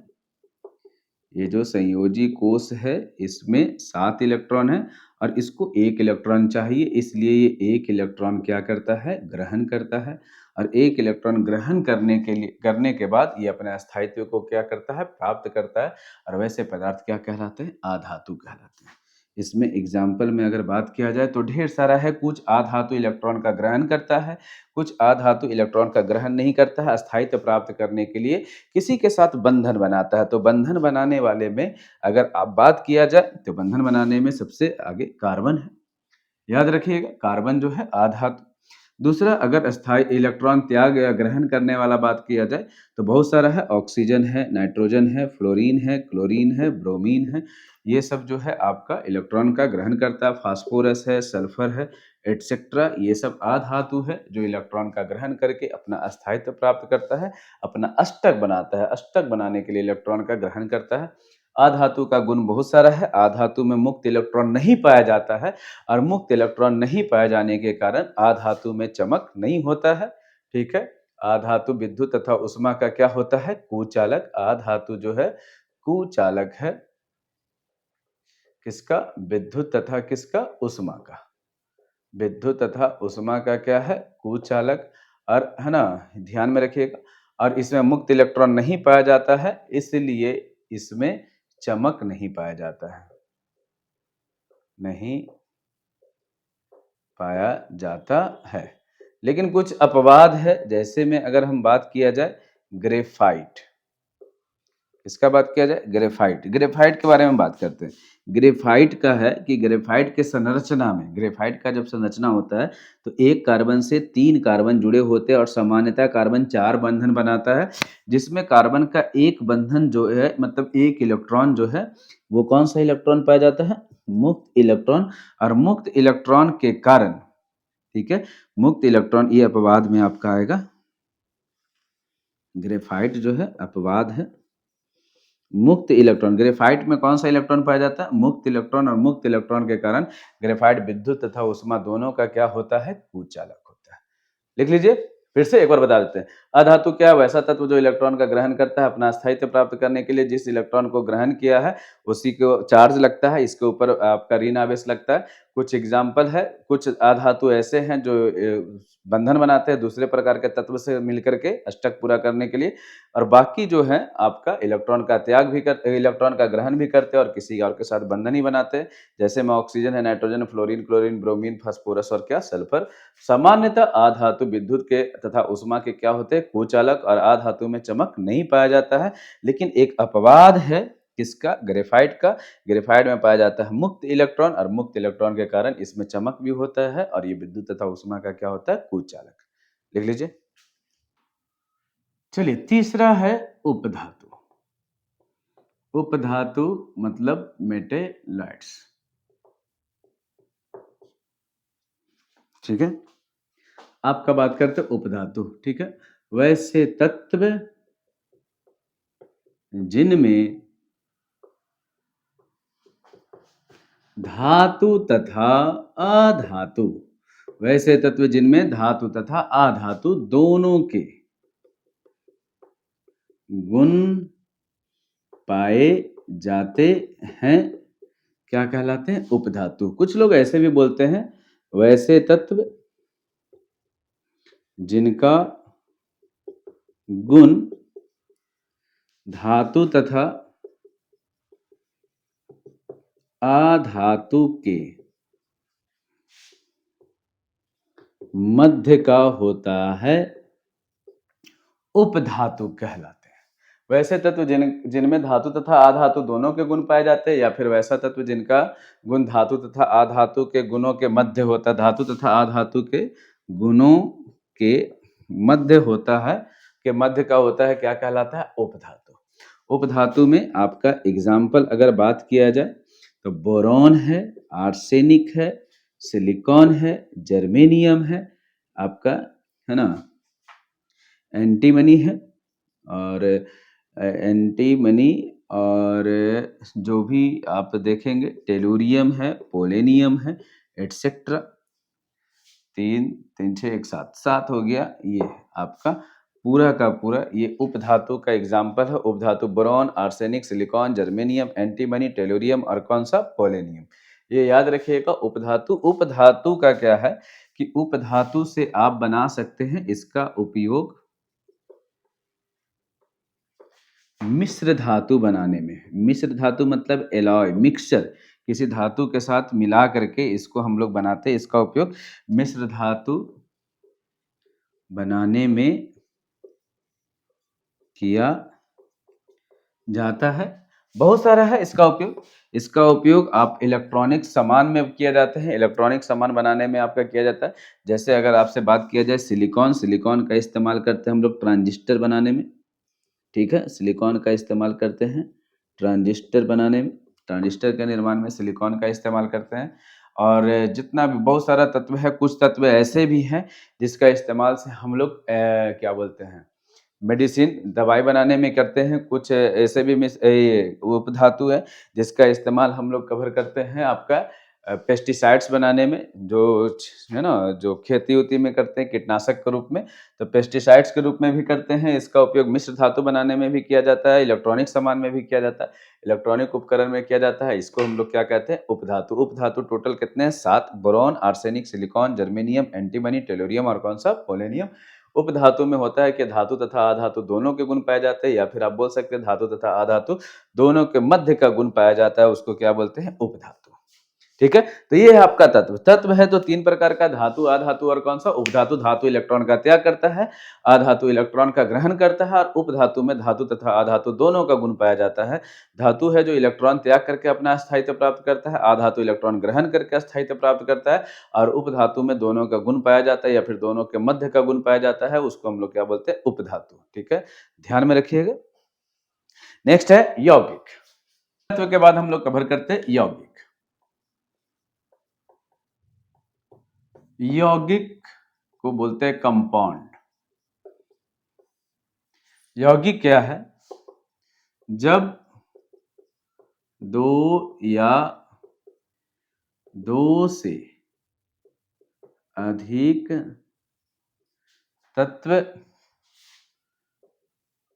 ये जो संयोजी कोष है इसमें 7 इलेक्ट्रॉन है, और इसको 1 इलेक्ट्रॉन चाहिए, इसलिए ये 1 इलेक्ट्रॉन क्या करता है? ग्रहण करता है। और 1 इलेक्ट्रॉन ग्रहण करने के बाद ये अपने अस्थायित्व को क्या करता है? प्राप्त करता है। और वैसे पदार्थ क्या कहलाते हैं? अधातु कहलाते हैं। इसमें एग्जाम्पल में अगर बात किया जाए तो ढेर सारा है। कुछ अधातु इलेक्ट्रॉन का ग्रहण करता है, कुछ अधातु इलेक्ट्रॉन का ग्रहण नहीं करता है। अस्थायित्व प्राप्त करने के लिए किसी के साथ बंधन बनाता है। तो बंधन बनाने वाले में अगर आप बात किया जाए तो बंधन बनाने में सबसे आगे कार्बन है। याद रखिएगा, कार्बन जो है अधातु। दूसरा, अगर स्थायी इलेक्ट्रॉन त्याग या ग्रहण करने वाला बात किया जाए तो बहुत सारा है, ऑक्सीजन है, नाइट्रोजन है, फ्लोरीन है, क्लोरीन है, ब्रोमीन है। ये सब जो है आपका इलेक्ट्रॉन का ग्रहण करता है। फास्फोरस है, सल्फर है, एटसेट्रा, ये सब आधातु है जो इलेक्ट्रॉन का ग्रहण करके अपना अस्थायित्व प्राप्त करता है, अपना अष्टक बनाता है। अष्टक बनाने के लिए इलेक्ट्रॉन का ग्रहण करता है। आधातु का गुण बहुत सारा है। आधातु में मुक्त इलेक्ट्रॉन नहीं पाया जाता है और मुक्त इलेक्ट्रॉन नहीं पाए जाने के कारण आधातु में चमक नहीं होता है। ठीक है। आधातु विद्युत तथा उष्मा का क्या होता है? कुचालक। आधातु जो है कुचालक है। किसका? विद्युत तथा किसका? उष्मा का। विद्युत तथा उष्मा का क्या है? कुचालक। और है ना, ध्यान में रखिएगा। और इसमें मुक्त इलेक्ट्रॉन नहीं पाया जाता है, इसलिए इसमें चमक नहीं पाया जाता है, नहीं पाया जाता है। लेकिन कुछ अपवाद है, जैसे में अगर हम बात किया जाए ग्रेफाइट। इसका बात किया जाए ग्रेफाइट। ग्रेफाइट के बारे में बात करते हैं। ग्रेफाइट का है कि ग्रेफाइट के संरचना में, ग्रेफाइट का जब संरचना होता है तो एक कार्बन से 3 कार्बन जुड़े होते हैं और सामान्यतः कार्बन 4 बंधन बनाता है, जिसमें कार्बन का एक बंधन जो है, मतलब एक इलेक्ट्रॉन जो है, वो कौन सा इलेक्ट्रॉन पाया जाता है? मुक्त इलेक्ट्रॉन। और मुक्त इलेक्ट्रॉन के कारण, ठीक है, मुक्त इलेक्ट्रॉन, ये अपवाद में आपका आएगा। ग्रेफाइट जो है अपवाद है। मुक्त इलेक्ट्रॉन, ग्रेफाइट में कौन सा इलेक्ट्रॉन पाया जाता है? मुक्त इलेक्ट्रॉन। और मुक्त इलेक्ट्रॉन के कारण ग्रेफाइट विद्युत तथा उष्मा दोनों का क्या होता है? कुचालक होता है। लिख लीजिए, फिर से एक बार बता देते हैं। अधातु क्या है? वैसा तत्व जो इलेक्ट्रॉन का ग्रहण करता है अपना स्थायित्व प्राप्त करने के लिए। जिस इलेक्ट्रॉन को ग्रहण किया है उसी को चार्ज लगता है, इसके ऊपर आपका ऋण आवेश लगता है। कुछ एग्जाम्पल है, कुछ अधातु ऐसे हैं जो बंधन बनाते हैं दूसरे प्रकार के तत्व से मिलकर के अष्टक पूरा करने के लिए, और बाकी जो है आपका इलेक्ट्रॉन का त्याग भी करते, इलेक्ट्रॉन का ग्रहण भी करते हैं और किसी और के साथ बंधन ही बनाते हैं। जैसे में ऑक्सीजन है, nitrogen, fluorine, chlorine, bromine, phosphorus और क्या? सल्फर। सामान्यतः आधातु विद्युत के तथा उष्मा के क्या होते हैं? कुचालक। और आधातु में चमक नहीं पाया जाता है। लेकिन एक अपवाद है, किसका? ग्रेफाइट का। ग्रेफाइट में पाया जाता है मुक्त इलेक्ट्रॉन, और मुक्त इलेक्ट्रॉन के कारण इसमें चमक भी होता है, और ये विद्युत तथा उष्मा का क्या होता है? कुचालक। लिख लीजिए। चलिए, तीसरा है उपधातु। उपधातु मतलब मेटेलाइट्स। ठीक है। आपका बात करते हैं उपधातु। ठीक है। वैसे तत्व जिनमें धातु तथा अधातु, वैसे तत्व जिनमें धातु तथा अधातु दोनों के गुण पाए जाते हैं, क्या कहलाते हैं? उपधातु। कुछ लोग ऐसे भी बोलते हैं, वैसे तत्व जिनका गुण धातु तथा अधातु के मध्य का होता है, उपधातु कहलाते हैं। वैसे तत्व जिनमें धातु तथा अधातु दोनों के गुण पाए जाते हैं, या फिर वैसा तत्व जिनका गुण धातु तथा अधातु के गुणों के मध्य होता है, धातु तथा अधातु के गुणों के मध्य होता है, के मध्य का होता है, क्या कहलाता है? उपधातु। उपधातु में आपका एग्जाम्पल अगर बात किया जाए तो बोरॉन है, आर्सेनिक है, सिलिकॉन है, जर्मेनियम है, आपका, है ना, एंटीमनी है, और एंटीमनी, और जो भी आप देखेंगे टेलुरियम है, पोलेनियम है, एटसेट्रा। 3 3 6 1 7 7 हो गया। ये आपका पूरा का पूरा ये उपधातु का एग्जाम्पल है। उपधातु boron, arsenic, silicon, germanium, antimony, tellurium और कौन सा? पोलेनियम। ये याद रखिएगा। उपधातु, उपधातु का क्या है कि उपधातु से आप बना सकते हैं, इसका उपयोग मिश्र धातु बनाने में। मिश्र धातु मतलब एलॉय, मिक्सचर, किसी धातु के साथ मिला करके इसको हम लोग बनाते हैं। इसका उपयोग मिश्र धातु बनाने में किया जाता है। बहुत सारा है इसका उपयोग। इसका उपयोग आप इलेक्ट्रॉनिक सामान में किया जाता है, इलेक्ट्रॉनिक सामान बनाने में आपका किया जाता है। जैसे अगर आपसे बात किया जाए सिलिकॉन, सिलिकॉन का इस्तेमाल करते हैं हम लोग ट्रांजिस्टर बनाने में, ठीक है। सिलिकॉन का इस्तेमाल करते हैं ट्रांजिस्टर बनाने में, ट्रांजिस्टर के निर्माण में सिलिकॉन का इस्तेमाल करते हैं। और जितना भी बहुत सारा तत्व है, कुछ तत्व ऐसे भी हैं जिसका इस्तेमाल से हम लोग क्या बोलते हैं, मेडिसिन दवाई बनाने में करते हैं। कुछ ऐसे भी उपधातु है जिसका इस्तेमाल हम लोग कवर करते हैं आपका पेस्टिसाइड्स बनाने में, जो है ना, जो खेती-वेती में करते हैं कीटनाशक के रूप में, तो पेस्टिसाइड्स के रूप में भी करते हैं। इसका उपयोग मिश्र धातु बनाने में भी किया जाता है, इलेक्ट्रॉनिक सामान में भी किया जाता है, इलेक्ट्रॉनिक उपकरण में किया जाता है। इसको हम लोग क्या कहते हैं, उपधातु। उपधातु टोटल कितने हैं, 7। Boron, arsenic, silicon, germanium, antimony, tellurium और कौन सा, पोलेनियम। उपधातु में होता है कि धातु तथा अधातु दोनों के गुण पाए जाते हैं, या फिर आप बोल सकते हैं धातु तथा अधातु दोनों के मध्य का गुण पाया जाता है, उसको क्या बोलते हैं, उपधातु। ठीक है, तो ये है आपका तत्व। तत्व है तो 3 प्रकार का, धातु, अधातु और कौन सा, उपधातु। धातु इलेक्ट्रॉन का त्याग करता है, अधातु इलेक्ट्रॉन का ग्रहण करता है, और उपधातु में धातु तथा अधातु दोनों का गुण पाया जाता है। धातु है जो इलेक्ट्रॉन त्याग करके अपना अस्थायित्व प्राप्त करता है, अधातु इलेक्ट्रॉन ग्रहण करके अस्थायित्व प्राप्त करता है, और उपधातु में दोनों का गुण पाया जाता है या फिर दोनों के मध्य का गुण पाया जाता है, उसको हम लोग क्या बोलते हैं, उपधातु। ठीक है, ध्यान में रखिएगा। नेक्स्ट है यौगिक। तत्व के बाद हम लोग कवर करते हैं यौगिक। यौगिक को बोलते हैं कंपाउंड। यौगिक क्या है, जब दो या दो से अधिक तत्व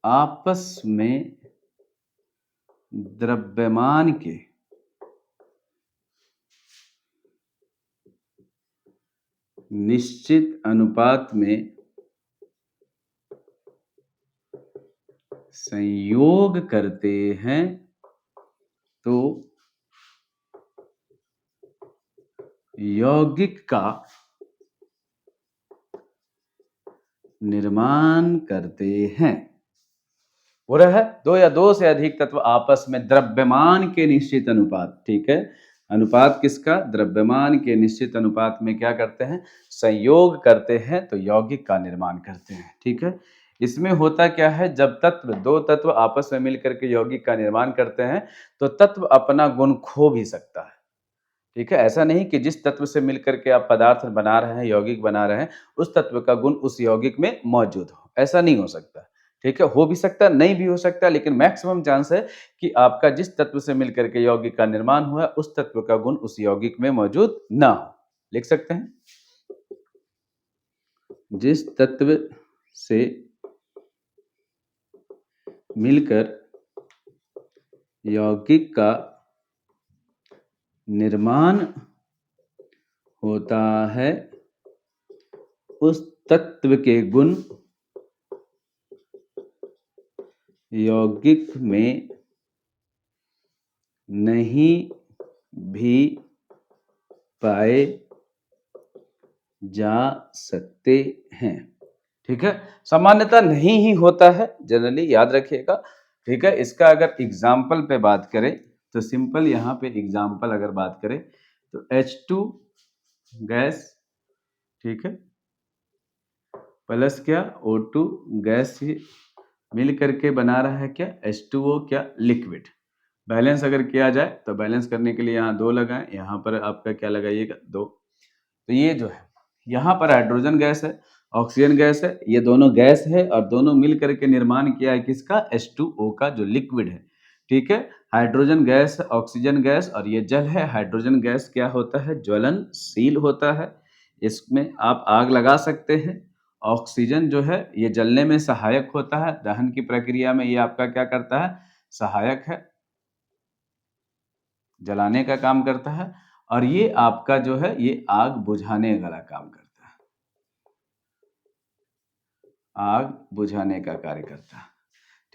आपस में द्रव्यमान के निश्चित अनुपात में संयोग करते हैं तो यौगिक का निर्माण करते हैं। हो रहा है, दो या दो से अधिक तत्व आपस में द्रव्यमान के निश्चित अनुपात, ठीक है, अनुपात किसका, द्रव्यमान के निश्चित अनुपात में क्या करते हैं, संयोग करते हैं तो यौगिक का निर्माण करते हैं। ठीक है, इसमें होता क्या है, जब तत्व, दो तत्व आपस में मिलकर के यौगिक का निर्माण करते हैं तो तत्व अपना गुण खो भी सकता है। ठीक है, ऐसा नहीं कि जिस तत्व से मिलकर के आप पदार्थ बना रहे हैं, यौगिक बना रहे हैं, उस तत्व का गुण उस यौगिक में मौजूद हो, ऐसा नहीं हो सकता। ठीक है, हो भी सकता है, नहीं भी हो सकता, लेकिन मैक्सिमम चांस है कि आपका जिस तत्व से मिलकर के यौगिक का निर्माण हुआ, उस तत्व का गुण उस यौगिक में मौजूद ना हो। लिख सकते हैं, जिस तत्व से मिलकर यौगिक का निर्माण होता है, उस तत्व के गुण यौगिक में नहीं भी पाए जा सकते हैं। ठीक है, सामान्यतः नहीं ही होता है, जनरली याद रखिएगा। ठीक है, इसका अगर एग्जाम्पल पे बात करें तो सिंपल, यहाँ पे एग्जाम्पल अगर बात करें तो H2 गैस, ठीक है, प्लस क्या, O2 गैस, ये मिल करके बना रहा है क्या, H2O क्या, लिक्विड। बैलेंस अगर किया जाए तो बैलेंस करने के लिए यहाँ 2 लगाएं, यहाँ पर आपका क्या लगाइएगा, 2। तो ये जो है, यहाँ पर हाइड्रोजन गैस है, ऑक्सीजन गैस है, ये दोनों गैस है और दोनों मिल करके निर्माण किया है किसका, H2O का, जो लिक्विड है। ठीक है, हाइड्रोजन गैस, ऑक्सीजन गैस और ये जल है। हाइड्रोजन गैस क्या होता है, ज्वलनशील होता है, इसमें आप आग लगा सकते हैं। ऑक्सीजन जो है ये जलने में सहायक होता है, दहन की प्रक्रिया में ये आपका क्या करता है, सहायक है, जलाने का काम करता है। और ये आपका जो है, ये आग बुझाने वाला काम करता है, आग बुझाने का कार्य करता है।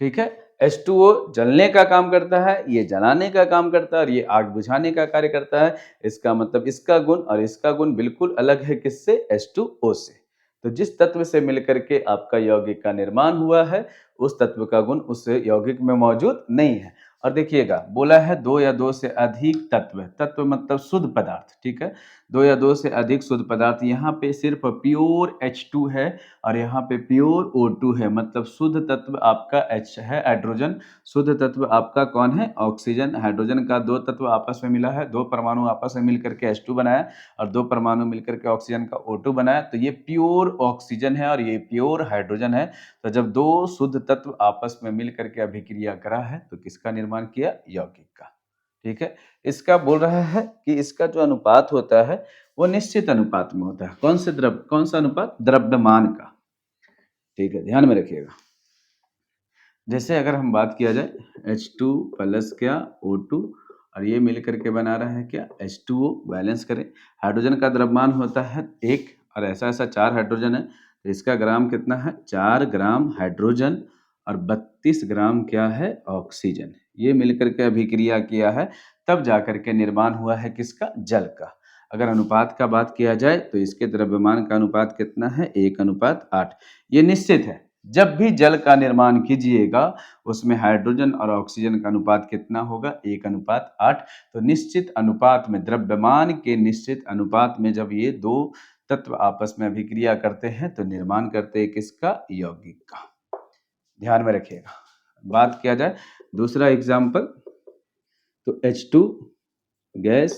ठीक है, H2O जलने का काम करता है, ये जलाने का काम करता है, और ये आग बुझाने का कार्य करता है। इसका मतलब इसका गुण और इसका गुण बिल्कुल अलग है, किससे, H2O से। तो जिस तत्व से मिलकर के आपका यौगिक का निर्माण हुआ है, उस तत्व का गुण उस यौगिक में मौजूद नहीं है। और देखिएगा बोला है दो या दो से अधिक तत्व, तत्व मतलब शुद्ध पदार्थ, ठीक है। दो या दो से अधिक शुद्ध पदार्थ, यहाँ पे सिर्फ प्योर H2 है और यहाँ पे प्योर O2 है, मतलब शुद्ध तत्व आपका H है हाइड्रोजन, शुद्ध तत्व आपका कौन है ऑक्सीजन। हाइड्रोजन का दो तत्व आपस में मिला है, दो परमाणु आपस में मिलकर के H2 बनाया और दो परमाणु मिलकर के ऑक्सीजन का O2 बनाया, तो ये प्योर ऑक्सीजन है और ये प्योर हाइड्रोजन है। तो जब दो शुद्ध तत्व आपस में मिल करके अभिक्रिया करा है तो किसका निर्माण किया, यौगिक का, ठीक है। इसका बोल रहा है कि इसका जो अनुपात होता है वो निश्चित अनुपात में होता है, कौन सा अनुपात, द्रव्यमान का, ठीक है, ध्यान में रखिएगा। जैसे अगर हम बात किया जाए H2 प्लस क्या O2 और ये मिल करके बना रहा है क्या H2O, बैलेंस करें, हाइड्रोजन का द्रव्यमान होता है 1 और ऐसा ऐसा 4 हाइड्रोजन है तो इसका ग्राम कितना है, 4 ग्राम हाइड्रोजन और 32 ग्राम क्या है ऑक्सीजन, ये मिल करके अभिक्रिया किया है, तब जाकर के निर्माण हुआ है किसका, जल का। अगर अनुपात का बात किया जाए तो इसके द्रव्यमान का अनुपात कितना है, 1:8। ये निश्चित है, जब भी जल का निर्माण कीजिएगा उसमें हाइड्रोजन और ऑक्सीजन का अनुपात कितना होगा, 1:8। तो निश्चित अनुपात में, द्रव्यमान के निश्चित अनुपात में जब ये दो तत्व आपस में अभिक्रिया करते हैं तो निर्माण करते हैं किसका, यौगिक का, ध्यान में रखिएगा। बात किया जाए दूसरा एग्जाम्पल, तो H2 गैस,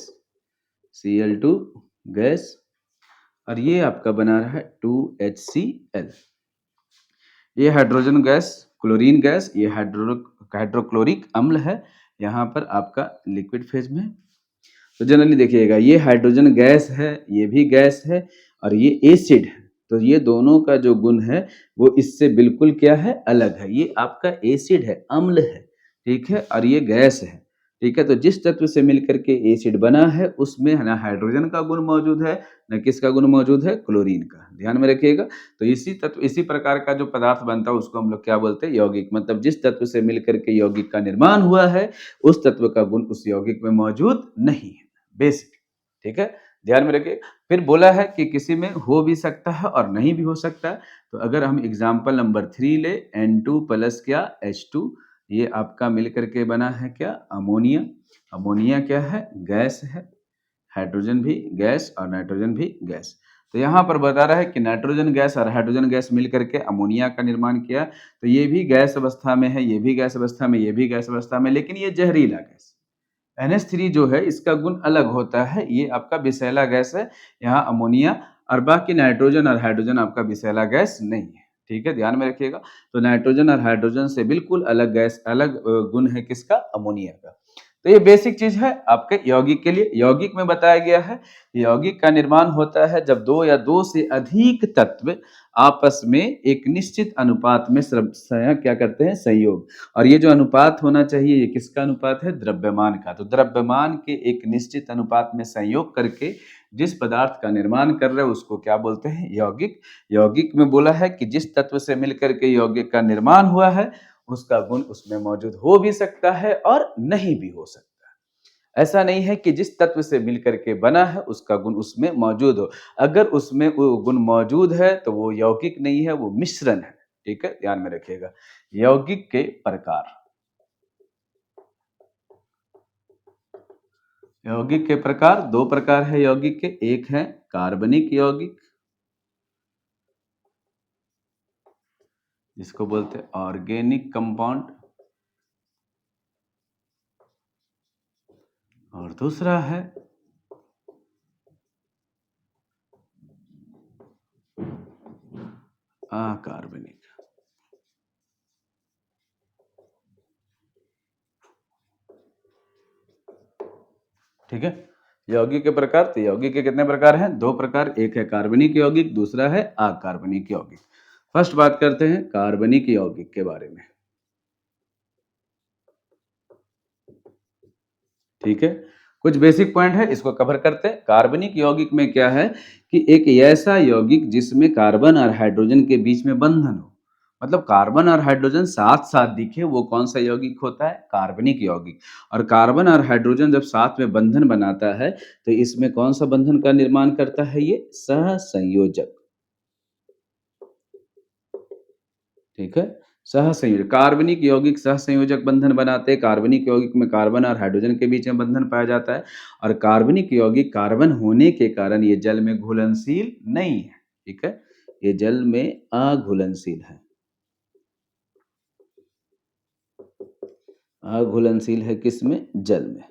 Cl2 गैस और ये आपका बना रहा है 2HCl, ये हाइड्रोजन गैस, क्लोरीन गैस, ये हाइड्रोक्लोरिक अम्ल है, यहाँ पर आपका लिक्विड फेज में। तो जनरली देखिएगा ये हाइड्रोजन गैस है, ये भी गैस है और ये एसिड है, तो ये दोनों का जो गुण है वो इससे बिल्कुल क्या है, अलग है। ये आपका एसिड है, अम्ल है, ठीक है, और ये गैस है, ठीक है। तो जिस तत्व से मिलकर के एसिड बना है उसमें ना हाइड्रोजन का गुण मौजूद है न किसका गुण मौजूद है, क्लोरीन का, ध्यान में रखिएगा। तो इसी तत्व, इसी प्रकार का जो पदार्थ बनता है उसको हम लोग क्या बोलते हैं, यौगिक, मतलब जिस तत्व से मिलकर के यौगिक का निर्माण हुआ है उस तत्व का गुण उस यौगिक में मौजूद नहीं है, बेसिक, ठीक है, ध्यान में रखिए। फिर बोला है कि किसी में हो भी सकता है और नहीं भी हो सकता है। तो अगर हम एग्जाम्पल नंबर 3 ले, N2 प्लस क्या H2, ये आपका मिलकर के बना है क्या, अमोनिया। अमोनिया क्या है, गैस है, हाइड्रोजन भी गैस और नाइट्रोजन भी गैस। तो यहाँ पर बता रहा है कि नाइट्रोजन गैस और हाइड्रोजन गैस मिलकर के अमोनिया का निर्माण किया, तो ये भी गैस अवस्था में है, ये भी गैस अवस्था में, ये भी गैस अवस्था में, लेकिन ये जहरीला गैस। NH3 जो है इसका गुण अलग होता है, ये आपका विषैला गैस है, यहाँ अमोनिया, और बाकी नाइट्रोजन और हाइड्रोजन आपका विषैला गैस नहीं है, ठीक है, ध्यान में रखिएगा। तो नाइट्रोजन और हाइड्रोजन से बिल्कुल अलग गैस, अलग गुण है किसका, अमोनिया का। तो ये बेसिक चीज है आपके यौगिक के लिए। यौगिक में बताया गया है यौगिक का निर्माण होता है जब दो या दो से अधिक तत्व आपस में एक निश्चित अनुपात में क्या करते हैं, संयोग। और ये जो अनुपात होना चाहिए ये किसका अनुपात है, द्रव्यमान का। तो द्रव्यमान के एक निश्चित अनुपात में संयोग करके जिस पदार्थ का निर्माण कर रहे हैं उसको क्या बोलते हैं, यौगिक। यौगिक में बोला है कि जिस तत्व से मिलकर के यौगिक का निर्माण हुआ है उसका गुण उसमें मौजूद हो भी सकता है और नहीं भी हो सकता। ऐसा नहीं है कि जिस तत्व से मिलकर के बना है उसका गुण उसमें मौजूद हो। अगर उसमें वो गुण मौजूद है तो वो यौगिक नहीं है, वो मिश्रण है, ठीक है, ध्यान में रखिएगा। यौगिक के प्रकार, यौगिक के प्रकार दो प्रकार है यौगिक के, एक है कार्बनिक यौगिक जिसको बोलते हैं ऑर्गेनिक कंपाउंड, और दूसरा है अकार्बनिक, ठीक है। यौगिक के प्रकार, तो यौगिक के कितने प्रकार हैं, दो प्रकार, एक है कार्बनिक यौगिक, दूसरा है अकार्बनिक यौगिक। फर्स्ट बात करते हैं कार्बनिक यौगिक के बारे में, ठीक है। कुछ बेसिक पॉइंट है इसको कवर करते हैं। कार्बनिक यौगिक में क्या है कि एक ऐसा यौगिक जिसमें कार्बन और हाइड्रोजन के बीच में बंधन हो, मतलब कार्बन और हाइड्रोजन साथ साथ दिखे, वो कौन सा यौगिक होता है, कार्बनिक यौगिक। और कार्बन और हाइड्रोजन जब साथ में बंधन बनाता है तो इसमें कौन सा बंधन का निर्माण करता है, ये सहसंयोजक, ठीक है, सहसंयोजक, कार्बनिक यौगिक सहसंयोजक बंधन बनाते हैं। कार्बनिक यौगिक में कार्बन और हाइड्रोजन के बीच में बंधन पाया जाता है और कार्बनिक यौगिक कार्बन होने के कारण ये जल में घुलनशील नहीं है। ठीक है, ये जल में अघुलनशील है। अघुलनशील है किसमें? जल में।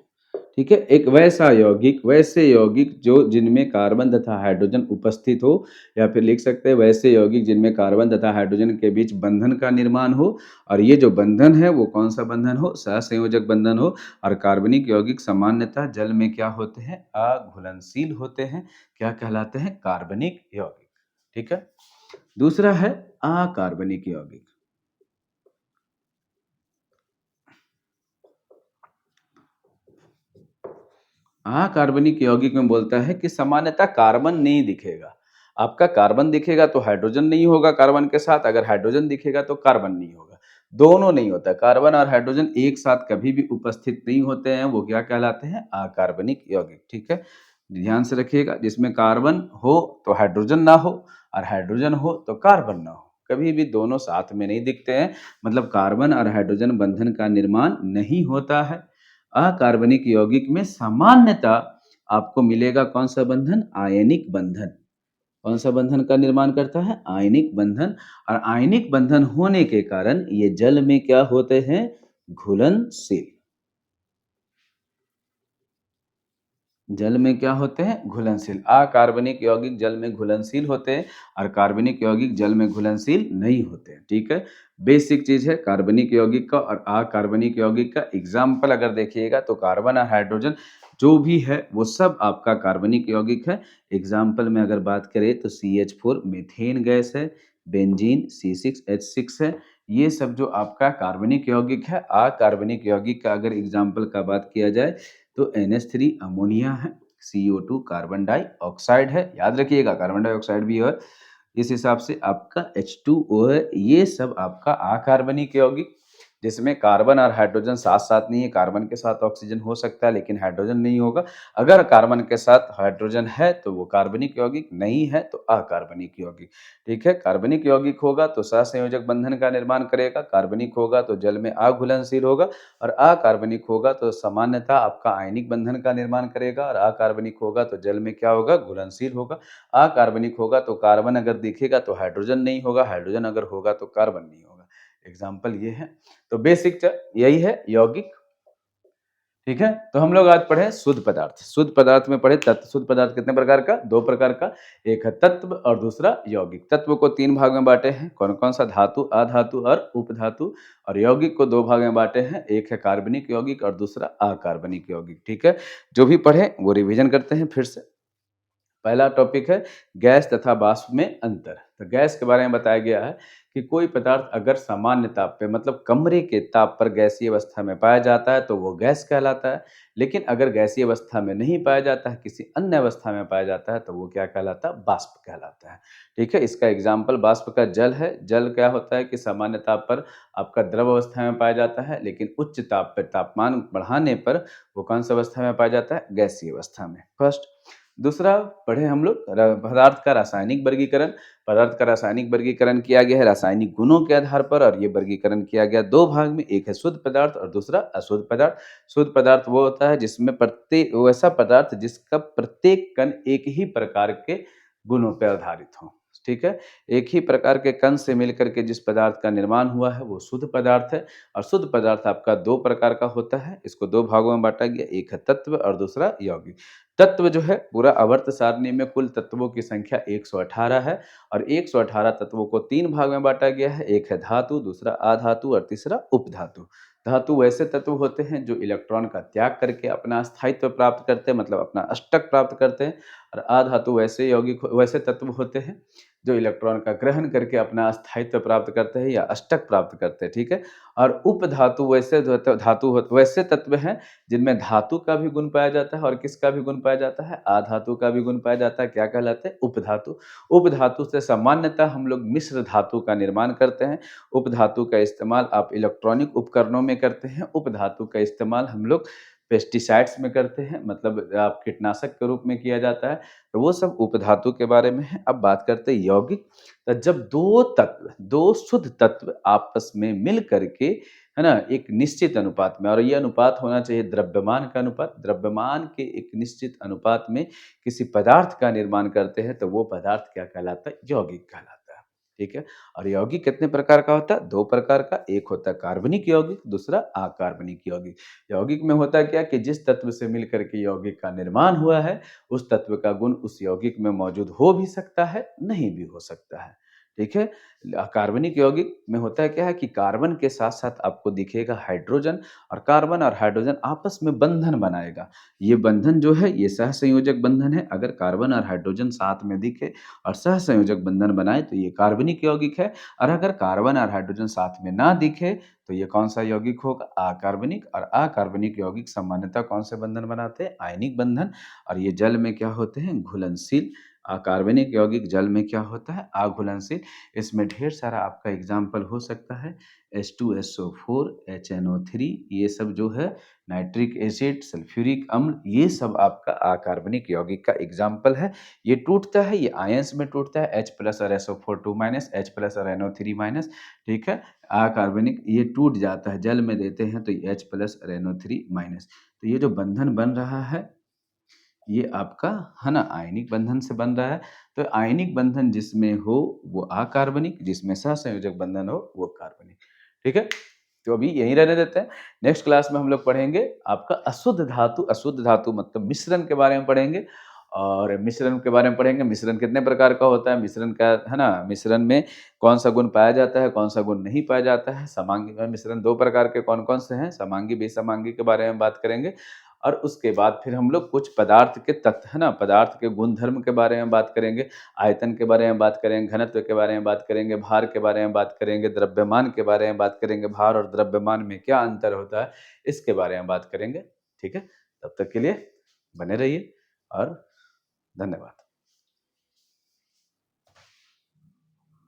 ठीक है, एक वैसा यौगिक, वैसे यौगिक जो जिनमें कार्बन तथा हाइड्रोजन उपस्थित हो, या फिर लिख सकते हैं वैसे यौगिक जिनमें कार्बन तथा हाइड्रोजन के बीच बंधन का निर्माण हो, और ये जो बंधन है वो कौन सा बंधन हो? सहसंयोजक बंधन हो। और कार्बनिक यौगिक सामान्यतः जल में क्या होते हैं? अघुलनशील होते हैं। क्या कहलाते हैं? कार्बनिक यौगिक। ठीक है, दूसरा है अकार्बनिक यौगिक। अकार्बनिक यौगिक में बोलता है कि सामान्यतः कार्बन नहीं दिखेगा। आपका कार्बन दिखेगा तो हाइड्रोजन नहीं होगा कार्बन के साथ, अगर हाइड्रोजन दिखेगा तो कार्बन नहीं होगा। दोनों नहीं होता, कार्बन और हाइड्रोजन एक साथ कभी भी उपस्थित नहीं होते हैं, वो क्या कहलाते हैं? अकार्बनिक यौगिक। ठीक है, ध्यान से रखिएगा, जिसमें कार्बन हो तो हाइड्रोजन ना हो, और हाइड्रोजन हो तो कार्बन ना हो, कभी भी दोनों साथ में नहीं दिखते हैं, मतलब कार्बन और हाइड्रोजन बंधन का निर्माण नहीं होता है। अकार्बनिक यौगिक में सामान्यतः आपको मिलेगा कौन सा बंधन? आयनिक बंधन। कौन सा बंधन का निर्माण करता है? आयनिक बंधन। और आयनिक बंधन होने के कारण ये जल में क्या होते हैं? घुलनशील। जल में क्या होते हैं? घुलनशील। अकार्बनिक यौगिक जल में घुलनशील होते हैं और कार्बनिक यौगिक जल में घुलनशील नहीं होते हैं। ठीक है, बेसिक चीज है कार्बनिक यौगिक का और अकार्बनिक यौगिक का। एग्जाम्पल अगर देखिएगा तो कार्बन और हाइड्रोजन जो भी है वो सब आपका कार्बनिक यौगिक है। एग्जाम्पल में अगर बात करें तो CH4 मीथेन गैस है, बेंजीन C6H6 है। ये सब जो आपका कार्बनिक यौगिक है। अकार्बनिक यौगिक का अगर एग्जाम्पल का बात किया जाए तो NH3 अमोनिया है, CO2 कार्बन डाइऑक्साइड है, याद रखिएगा कार्बन डाइऑक्साइड भी है। इस हिसाब से आपका H2O है। ये सब आपका अकार्बनिक यौगिक, जिसमें कार्बन और हाइड्रोजन साथ साथ नहीं है। कार्बन के साथ ऑक्सीजन हो सकता है लेकिन हाइड्रोजन नहीं होगा। अगर कार्बन के साथ हाइड्रोजन है तो वो कार्बनिक यौगिक, नहीं है तो अकार्बनिक यौगिक। ठीक है, कार्बनिक यौगिक होगा तो सहसंयोजक बंधन का निर्माण करेगा, कार्बनिक होगा तो जल में अघुलनशील होगा, और अकार्बनिक होगा तो सामान्यतः आपका आयनिक बंधन का निर्माण करेगा, और अकार्बनिक होगा तो जल में क्या होगा? घुलनशील होगा। अकार्बनिक होगा तो कार्बन अगर दिखेगा तो हाइड्रोजन नहीं होगा, हाइड्रोजन अगर होगा तो कार्बन नहीं होगा। एग्जाम्पल ये है। तो बेसिक यही है यौगिक। ठीक है, तो हम लोग आज पढ़े शुद्ध पदार्थ। शुद्ध पदार्थ में पढ़े तत्व। शुद्ध पदार्थ कितने प्रकार का? दो प्रकार का, एक है तत्व और दूसरा यौगिक। तत्व को तीन भाग में बांटे हैं, कौन कौन सा? धातु, अधातु और उपधातु। और यौगिक को दो भाग में बांटे हैं, एक है कार्बनिक यौगिक और दूसरा अकार्बनिक यौगिक। ठीक है, जो भी पढ़े वो रिवीजन करते हैं फिर से। पहला टॉपिक है गैस तथा वाष्प में अंतर। तो गैस के बारे में बताया गया है कि कोई पदार्थ अगर सामान्य ताप पे, मतलब कमरे के ताप पर गैसीय अवस्था में पाया जाता है तो वो गैस कहलाता है। लेकिन अगर गैसीय अवस्था में नहीं पाया जाता है, किसी अन्य अवस्था में पाया जाता है, तो वो क्या कहलाता है? वाष्प कहलाता है। ठीक है, इसका एग्जाम्पल वाष्प का जल है। जल क्या होता है कि सामान्य ताप पर आपका द्रव अवस्था में पाया जाता है, लेकिन उच्च ताप पर, तापमान बढ़ाने पर वो कौन सा अवस्था में पाया जाता है? गैसीय अवस्था में। फर्स्ट। दूसरा पढ़े हम लोग पदार्थ का रासायनिक वर्गीकरण। पदार्थ का रासायनिक वर्गीकरण किया गया है रासायनिक गुणों के आधार पर, और ये वर्गीकरण किया गया दो भाग में, एक है शुद्ध पदार्थ और दूसरा अशुद्ध पदार्थ। शुद्ध पदार्थ वो होता है जिसमें प्रत्येक, वैसा पदार्थ जिसका प्रत्येक कण एक ही प्रकार के गुणों पर आधारित हो। ठीक है, एक ही प्रकार के कण से मिलकर के जिस पदार्थ का निर्माण हुआ है वो शुद्ध पदार्थ है। और शुद्ध पदार्थ आपका दो प्रकार का होता है, इसको दो भागों में बांटा गया, एक है तत्व और दूसरा यौगिक। तत्व जो है पूरा आवर्त सारणी में कुल तत्वों की संख्या 118 है, और 118 तत्वों को तीन भाग में बांटा गया है, एक है धातु, दूसरा अधातु और तीसरा उपधातु। धातु वैसे तत्व होते हैं जो इलेक्ट्रॉन का त्याग करके अपना स्थायित्व प्राप्त करते हैं, मतलब अपना अष्टक प्राप्त करते हैं। और अधातु वैसे यौगिक, वैसे तत्व होते हैं जो इलेक्ट्रॉन का ग्रहण करके अपना स्थायित्व प्राप्त करते हैं या अष्टक प्राप्त करते हैं। ठीक है, और उपधातु वैसे वैसे तत्व हैं जिनमें धातु का भी गुण पाया जाता है और किसका भी गुण पाया जाता है? अधातु का भी गुण पाया जाता है। क्या कहलाते हैं? उपधातु। उपधातु से सामान्यतः हम लोग मिश्र धातु का निर्माण करते हैं। उपधातु का इस्तेमाल आप इलेक्ट्रॉनिक उपकरणों में करते हैं। उपधातु का इस्तेमाल हम लोग पेस्टिसाइड्स में करते हैं, मतलब आप कीटनाशक के रूप में किया जाता है, तो वो सब उपधातु के बारे में है। अब बात करते हैं यौगिक। तो जब 2 तत्व, 2 शुद्ध तत्व आपस में मिल करके, है ना, एक निश्चित अनुपात में, और ये अनुपात होना चाहिए द्रव्यमान का अनुपात, द्रव्यमान के एक निश्चित अनुपात में किसी पदार्थ का निर्माण करते हैं, तो वो पदार्थ क्या कहलाता है? यौगिक कहलाता है। ठीक है? और यौगिक कितने प्रकार का होता है? 2 प्रकार का। एक होता है कार्बनिक यौगिक, दूसरा अकार्बनिक यौगिक। यौगिक में होता है क्या कि जिस तत्व से मिलकर के यौगिक का निर्माण हुआ है, उस तत्व का गुण उस यौगिक में मौजूद हो भी सकता है, नहीं भी हो सकता है। ठीक है? कार्बनिक यौगिक में होता है क्या है कि कार्बन के साथ-साथ आपको दिखेगा हाइड्रोजन, और कार्बन और हाइड्रोजन आपस में बंधन बनाएगा। ये बंधन जो है, ये सहसंयोजक बंधन है। अगर कार्बन और हाइड्रोजन साथ में दिखे और सहसंयोजक बंधन बनाए, तो ये कार्बनिक यौगिक है। और अगर कार्बन और हाइड्रोजन साथ में ना दिखे, तो ये कौन-सा यौगिक होगा? अकार्बनिक। और अकार्बनिक यौगिक सामान्यतः कौन से बंधन बनाते हैं? आयनिक बंधन। और ये जल में क्या होते हैं? घुलनशील। अकार्बनिक यौगिक जल में क्या होता है? अघुलनशील। इसमें ढेर सारा आपका एग्जाम्पल हो सकता है, H2SO4, HNO3, ये सब जो है, नाइट्रिक एसिड, सल्फ्यूरिक अम्ल, ये सब आपका अकार्बनिक यौगिक का एग्जाम्पल है। ये टूटता है, ये आयंस में टूटता है, H प्लस और SO4 2 माइनस, H प्लस और NO3 माइनस। ठीक है? अकार्बनिक ये टूट जाता है, जल में देते हैं तो ये H प्लस और NO3 माइनस। तो ये जो बंधन बन रहा है, ये आपका, है ना, आयनिक बंधन से बन रहा है। तो आयनिक बंधन जिसमें हो वो अकार्बनिक, जिसमें सहसंयोजक बंधन हो वो कार्बनिक। ठीक है? तो अभी यहीं रहने देते हैं। नेक्स्ट क्लास में हम लोग पढ़ेंगे आपका अशुद्ध धातु। अशुद्ध धातु मतलब मिश्रण के बारे में पढ़ेंगे, और मिश्रण के बारे में पढ़ेंगे, मिश्रण कितने प्रकार का होता है, मिश्रण का, है ना, मिश्रण में कौन-सा गुण पाया जाता है, कौन-सा गुण नहीं पाया जाता है। समांगी मिश्रण 2 प्रकार के कौन-कौन से हैं, समांगी, विसमांगी के बारे में बात करेंगे। और उसके बाद फिर हम लोग कुछ पदार्थ के तत्व, है ना, पदार्थ के गुणधर्म के बारे में बात करेंगे, आयतन के बारे में बात करेंगे, घनत्व के बारे में बात करेंगे, भार के बारे में बात करेंगे, द्रव्यमान के बारे में बात करेंगे, भार और द्रव्यमान में क्या अंतर होता है, इसके बारे में बात करेंगे। ठीक है? तब तक के लिए बने रहिए, और धन्यवाद।